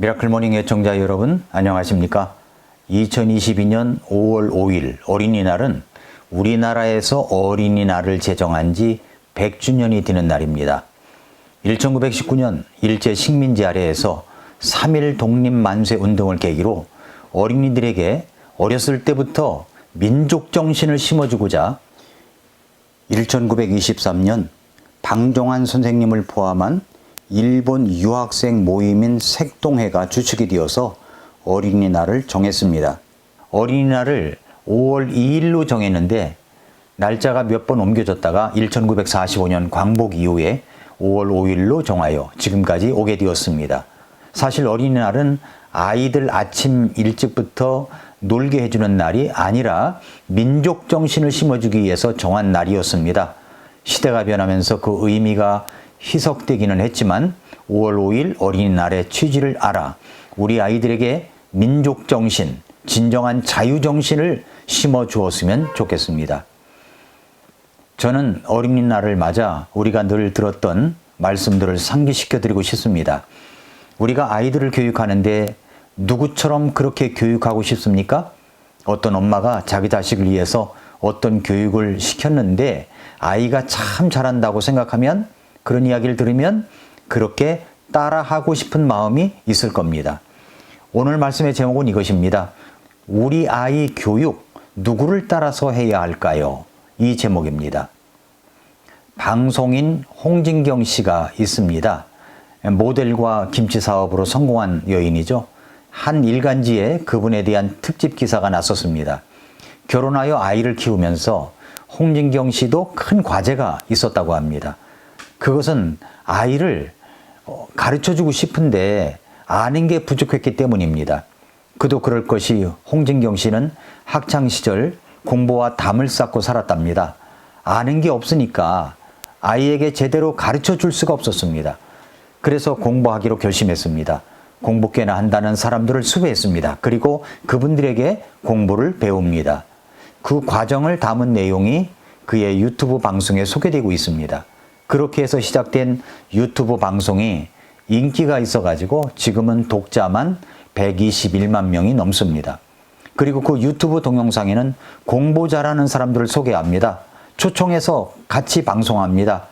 미라클 모닝 애청자 여러분 안녕하십니까? 2022년 5월 5일 어린이날은 우리나라에서 어린이날을 제정한 지 100주년이 되는 날입니다. 1919년 일제 식민지 아래에서 3.1 독립만세 운동을 계기로 어린이들에게 어렸을 때부터 민족정신을 심어주고자 1923년 방종환 선생님을 포함한 일본 유학생 모임인 색동회가 주축이 되어서 어린이날을 정했습니다. 어린이날을 5월 2일로 정했는데 날짜가 몇 번 옮겨졌다가 1945년 광복 이후에 5월 5일로 정하여 지금까지 오게 되었습니다. 사실 어린이날은 아이들 아침 일찍부터 놀게 해주는 날이 아니라 민족정신을 심어주기 위해서 정한 날이었습니다. 시대가 변하면서 그 의미가 희석되기는 했지만 5월 5일 어린이날의 취지를 알아 우리 아이들에게 민족정신, 진정한 자유정신을 심어주었으면 좋겠습니다. 저는 어린이날을 맞아 우리가 늘 들었던 말씀들을 상기시켜드리고 싶습니다. 우리가 아이들을 교육하는데 누구처럼 그렇게 교육하고 싶습니까? 어떤 엄마가 자기 자식을 위해서 어떤 교육을 시켰는데 아이가 참 잘한다고 생각하면 그런 이야기를 들으면 그렇게 따라하고 싶은 마음이 있을 겁니다. 오늘 말씀의 제목은 이것입니다. 우리 아이 교육 누구를 따라서 해야 할까요? 이 제목입니다. 방송인 홍진경 씨가 있습니다. 모델과 김치 사업으로 성공한 여인이죠. 한 일간지에 그분에 대한 특집 기사가 났었습니다. 결혼하여 아이를 키우면서 홍진경 씨도 큰 과제가 있었다고 합니다. 그것은 아이를 가르쳐주고 싶은데 아는 게 부족했기 때문입니다. 그도 그럴 것이 홍진경 씨는 학창시절 공부와 담을 쌓고 살았답니다. 아는 게 없으니까 아이에게 제대로 가르쳐 줄 수가 없었습니다. 그래서 공부하기로 결심했습니다. 공부 꽤나 한다는 사람들을 섭외했습니다. 그리고 그분들에게 공부를 배웁니다. 그 과정을 담은 내용이 그의 유튜브 방송에 소개되고 있습니다. 그렇게 해서 시작된 유튜브 방송이 인기가 있어가지고 지금은 독자만 121만 명이 넘습니다. 그리고 그 유튜브 동영상에는 공부 잘하는 사람들을 소개합니다. 초청해서 같이 방송합니다.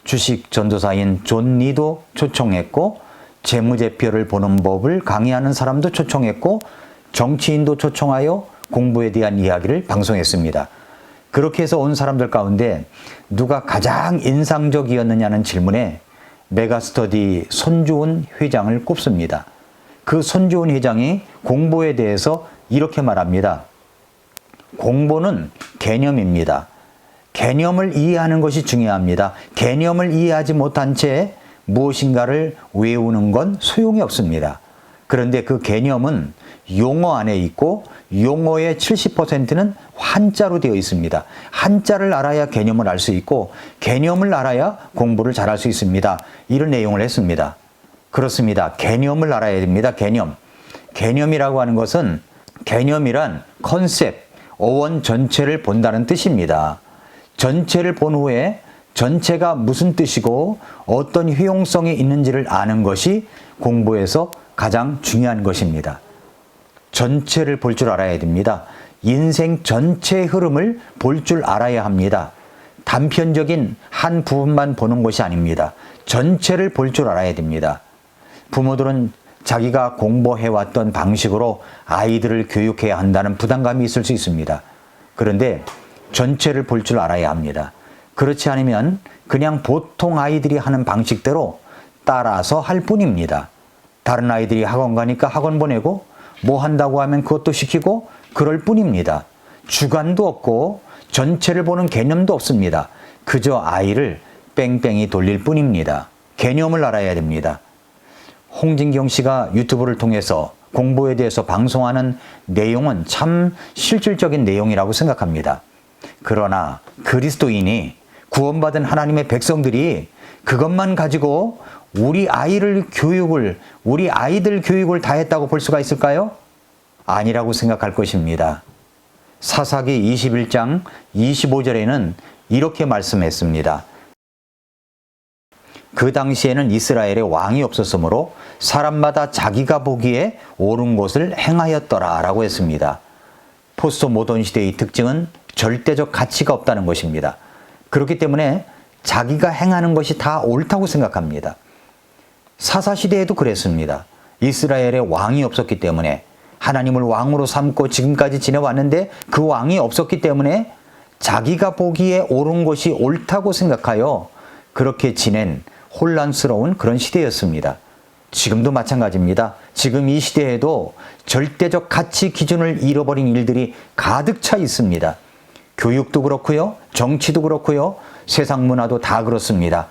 주식 전도사인 존 리도 초청했고 재무제표를 보는 법을 강의하는 사람도 초청했고 정치인도 초청하여 공부에 대한 이야기를 방송했습니다. 그렇게 해서 온 사람들 가운데 누가 가장 인상적이었느냐는 질문에 메가스터디 손주은 회장을 꼽습니다. 그 손주은 회장이 공부에 대해서 이렇게 말합니다. 공부는 개념입니다. 개념을 이해하는 것이 중요합니다. 개념을 이해하지 못한 채 무엇인가를 외우는 건 소용이 없습니다. 그런데 그 개념은 용어 안에 있고 용어의 70%는 한자로 되어 있습니다. 한자를 알아야 개념을 알 수 있고 개념을 알아야 공부를 잘할 수 있습니다. 이런 내용을 했습니다. 그렇습니다. 개념을 알아야 됩니다. 개념. 개념이라고 하는 것은 개념이란 컨셉, 어원 전체를 본다는 뜻입니다. 전체를 본 후에 전체가 무슨 뜻이고 어떤 효용성이 있는지를 아는 것이 공부에서 가장 중요한 것입니다. 전체를 볼 줄 알아야 됩니다. 인생 전체의 흐름을 볼 줄 알아야 합니다. 단편적인 한 부분만 보는 것이 아닙니다. 전체를 볼 줄 알아야 됩니다. 부모들은 자기가 공부해왔던 방식으로 아이들을 교육해야 한다는 부담감이 있을 수 있습니다. 그런데 전체를 볼 줄 알아야 합니다. 그렇지 않으면 그냥 보통 아이들이 하는 방식대로 따라서 할 뿐입니다. 다른 아이들이 학원 가니까 학원 보내고 뭐 한다고 하면 그것도 시키고 그럴 뿐입니다. 주관도 없고 전체를 보는 개념도 없습니다. 그저 아이를 뺑뺑이 돌릴 뿐입니다. 개념을 알아야 됩니다. 홍진경 씨가 유튜브를 통해서 공부에 대해서 방송하는 내용은 참 실질적인 내용이라고 생각합니다. 그러나 그리스도인이 구원받은 하나님의 백성들이 그것만 가지고 우리 아이들 교육을 다 했다고 볼 수가 있을까요? 아니라고 생각할 것입니다. 사사기 21장 25절에는 이렇게 말씀했습니다. 그 당시에는 이스라엘에 왕이 없었으므로 사람마다 자기가 보기에 옳은 것을 행하였더라 라고 했습니다. 포스트 모던 시대의 특징은 절대적 가치가 없다는 것입니다. 그렇기 때문에 자기가 행하는 것이 다 옳다고 생각합니다. 사사시대에도 그랬습니다. 이스라엘에 왕이 없었기 때문에 하나님을 왕으로 삼고 지금까지 지내왔는데 그 왕이 없었기 때문에 자기가 보기에 옳은 것이 옳다고 생각하여 그렇게 지낸 혼란스러운 그런 시대였습니다. 지금도 마찬가지입니다. 지금 이 시대에도 절대적 가치 기준을 잃어버린 일들이 가득 차 있습니다. 교육도 그렇고요, 정치도 그렇고요, 세상 문화도 다 그렇습니다.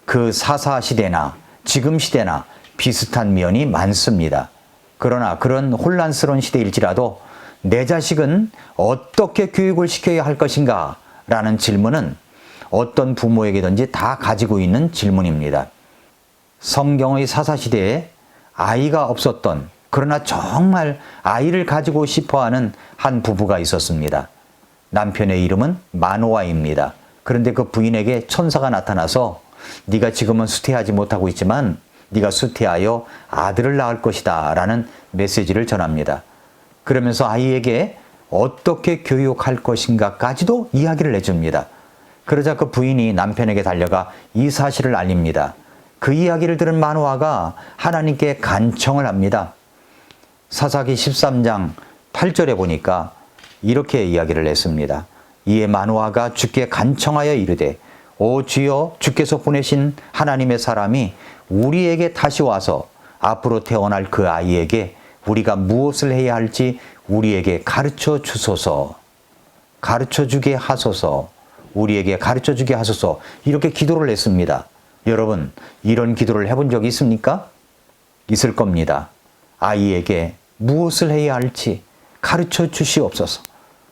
그 사사시대나 지금 시대나 비슷한 면이 많습니다. 그러나 그런 혼란스러운 시대일지라도 내 자식은 어떻게 교육을 시켜야 할 것인가? 라는 질문은 어떤 부모에게든지 다 가지고 있는 질문입니다. 성경의 사사시대에 아이가 없었던, 그러나 정말 아이를 가지고 싶어하는 한 부부가 있었습니다. 남편의 이름은 마노아입니다. 그런데 그 부인에게 천사가 나타나서 네가 지금은 수태하지 못하고 있지만 네가 수태하여 아들을 낳을 것이다 라는 메시지를 전합니다. 그러면서 아이에게 어떻게 교육할 것인가까지도 이야기를 해줍니다. 그러자 그 부인이 남편에게 달려가 이 사실을 알립니다. 그 이야기를 들은 마노아가 하나님께 간청을 합니다. 사사기 13장 8절에 보니까 이렇게 이야기를 했습니다. 이에 마노아가 주께 간청하여 이르되 오 주여 주께서 보내신 하나님의 사람이 우리에게 다시 와서 앞으로 태어날 그 아이에게 우리가 무엇을 해야 할지 우리에게 가르쳐 주소서, 가르쳐 주게 하소서, 우리에게 가르쳐 주게 하소서, 이렇게 기도를 했습니다. 여러분, 이런 기도를 해본 적이 있습니까? 있을 겁니다. 아이에게 무엇을 해야 할지 가르쳐 주시옵소서.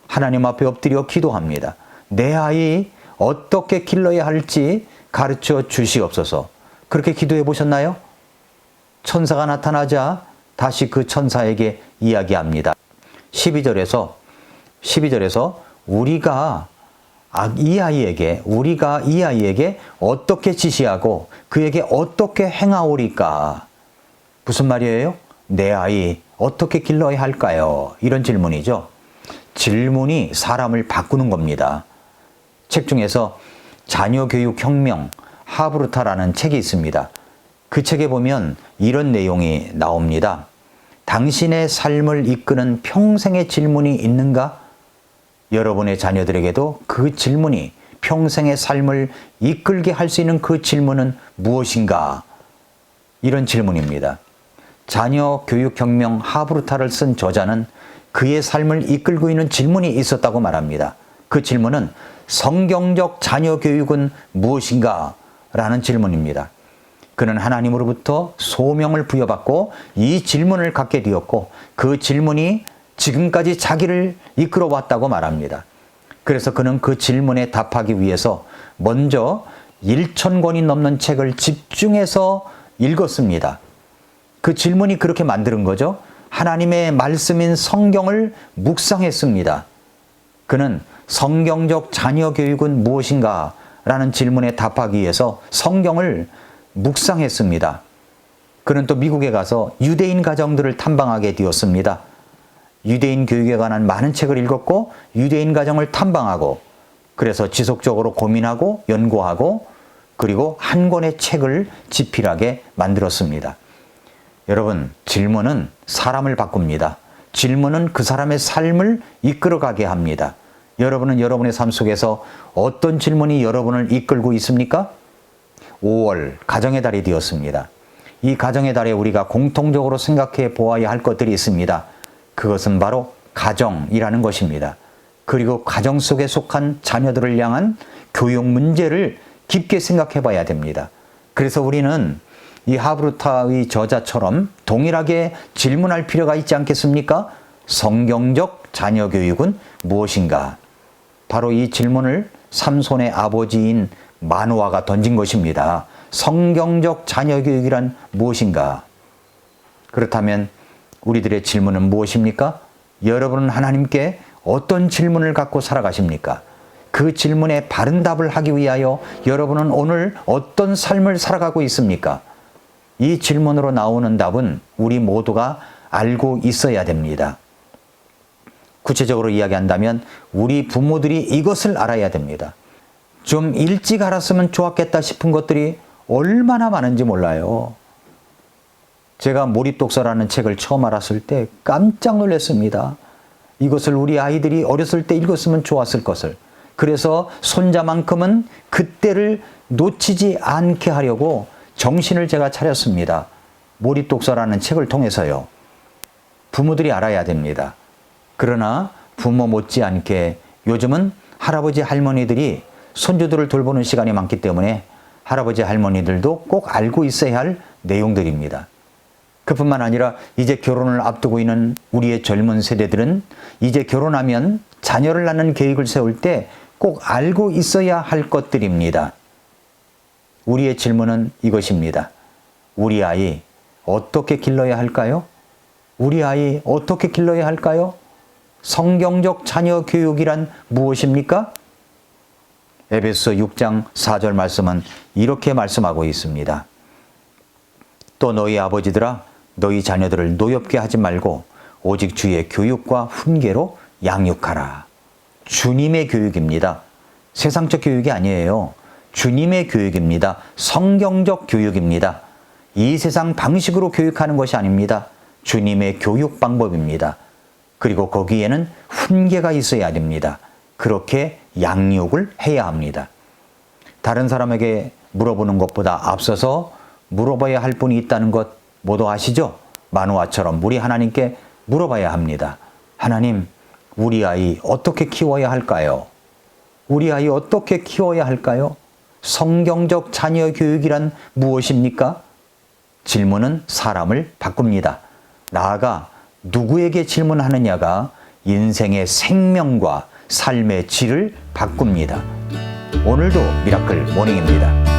하나님 앞에 엎드려 기도합니다. 내 아이 어떻게 길러야 할지 가르쳐 주시옵소서. 그렇게 기도해 보셨나요? 천사가 나타나자 다시 그 천사에게 이야기합니다. 12절에서 우리가 이 아이에게 어떻게 지시하고 그에게 어떻게 행하오리까? 무슨 말이에요? 내 아이 어떻게 길러야 할까요? 이런 질문이죠. 질문이 사람을 바꾸는 겁니다. 책 중에서 자녀교육혁명 하브루타라는 책이 있습니다. 그 책에 보면 이런 내용이 나옵니다. 당신의 삶을 이끄는 평생의 질문이 있는가? 여러분의 자녀들에게도 그 질문이 평생의 삶을 이끌게 할 수 있는 그 질문은 무엇인가? 이런 질문입니다. 자녀교육혁명 하브루타를 쓴 저자는 그의 삶을 이끌고 있는 질문이 있었다고 말합니다. 그 질문은 성경적 자녀교육은 무엇인가? 라는 질문입니다. 그는 하나님으로부터 소명을 부여받고 이 질문을 갖게 되었고 그 질문이 지금까지 자기를 이끌어 왔다고 말합니다. 그래서 그는 그 질문에 답하기 위해서 먼저 1,000권이 넘는 책을 집중해서 읽었습니다. 그 질문이 그렇게 만드는 거죠. 하나님의 말씀인 성경을 묵상했습니다. 그는 성경적 자녀교육은 무엇인가? 라는 질문에 답하기 위해서 성경을 묵상했습니다. 그는 또 미국에 가서 유대인 가정들을 탐방하게 되었습니다. 유대인 교육에 관한 많은 책을 읽었고 유대인 가정을 탐방하고 그래서 지속적으로 고민하고 연구하고 그리고 한 권의 책을 집필하게 만들었습니다. 여러분, 질문은 사람을 바꿉니다. 질문은 그 사람의 삶을 이끌어가게 합니다. 여러분은 여러분의 삶 속에서 어떤 질문이 여러분을 이끌고 있습니까? 5월 가정의 달이 되었습니다. 이 가정의 달에 우리가 공통적으로 생각해 보아야 할 것들이 있습니다. 그것은 바로 가정이라는 것입니다. 그리고 가정 속에 속한 자녀들을 향한 교육 문제를 깊게 생각해 봐야 됩니다. 그래서 우리는 이 하브루타의 저자처럼 동일하게 질문할 필요가 있지 않겠습니까? 성경적 자녀 교육은 무엇인가? 바로 이 질문을 삼손의 아버지인 마노아가 던진 것입니다. 성경적 자녀 교육이란 무엇인가? 그렇다면 우리들의 질문은 무엇입니까? 여러분은 하나님께 어떤 질문을 갖고 살아가십니까? 그 그 질문에 바른 답을 하기 위하여 여러분은 오늘 어떤 삶을 살아가고 있습니까? 이 질문으로 나오는 답은 우리 모두가 알고 있어야 됩니다. 구체적으로 이야기한다면 우리 부모들이 이것을 알아야 됩니다. 좀 일찍 알았으면 좋았겠다 싶은 것들이 얼마나 많은지 몰라요. 제가 몰입독서라는 책을 처음 알았을 때 깜짝 놀랐습니다. 이것을 우리 아이들이 어렸을 때 읽었으면 좋았을 것을. 그래서 손자만큼은 그때를 놓치지 않게 하려고 정신을 제가 차렸습니다. 몰입독서라는 책을 통해서요. 부모들이 알아야 됩니다. 그러나 부모 못지않게 요즘은 할아버지 할머니들이 손주들을 돌보는 시간이 많기 때문에 할아버지 할머니들도 꼭 알고 있어야 할 내용들입니다. 그뿐만 아니라 이제 결혼을 앞두고 있는 우리의 젊은 세대들은 이제 결혼하면 자녀를 낳는 계획을 세울 때 꼭 알고 있어야 할 것들입니다. 우리의 질문은 이것입니다. 우리 아이 어떻게 길러야 할까요? 우리 아이 어떻게 길러야 할까요? 성경적 자녀 교육이란 무엇입니까? 에베소 6장 4절 말씀은 이렇게 말씀하고 있습니다. 또 너희 아버지들아 너희 자녀들을 노엽게 하지 말고 오직 주의 교육과 훈계로 양육하라. 주님의 교육입니다. 세상적 교육이 아니에요. 주님의 교육입니다. 성경적 교육입니다. 이 세상 방식으로 교육하는 것이 아닙니다. 주님의 교육 방법입니다. 그리고 거기에는 훈계가 있어야 됩니다. 그렇게 양육을 해야 합니다. 다른 사람에게 물어보는 것보다 앞서서 물어봐야 할 분이 있다는 것 모두 아시죠? 마노아처럼 우리 하나님께 물어봐야 합니다. 하나님, 우리 아이 어떻게 키워야 할까요? 우리 아이 어떻게 키워야 할까요? 성경적 자녀 교육이란 무엇입니까? 질문은 사람을 바꿉니다. 나아가 누구에게 질문하느냐가 인생의 생명과 삶의 질을 바꿉니다. 오늘도 미라클 모닝입니다.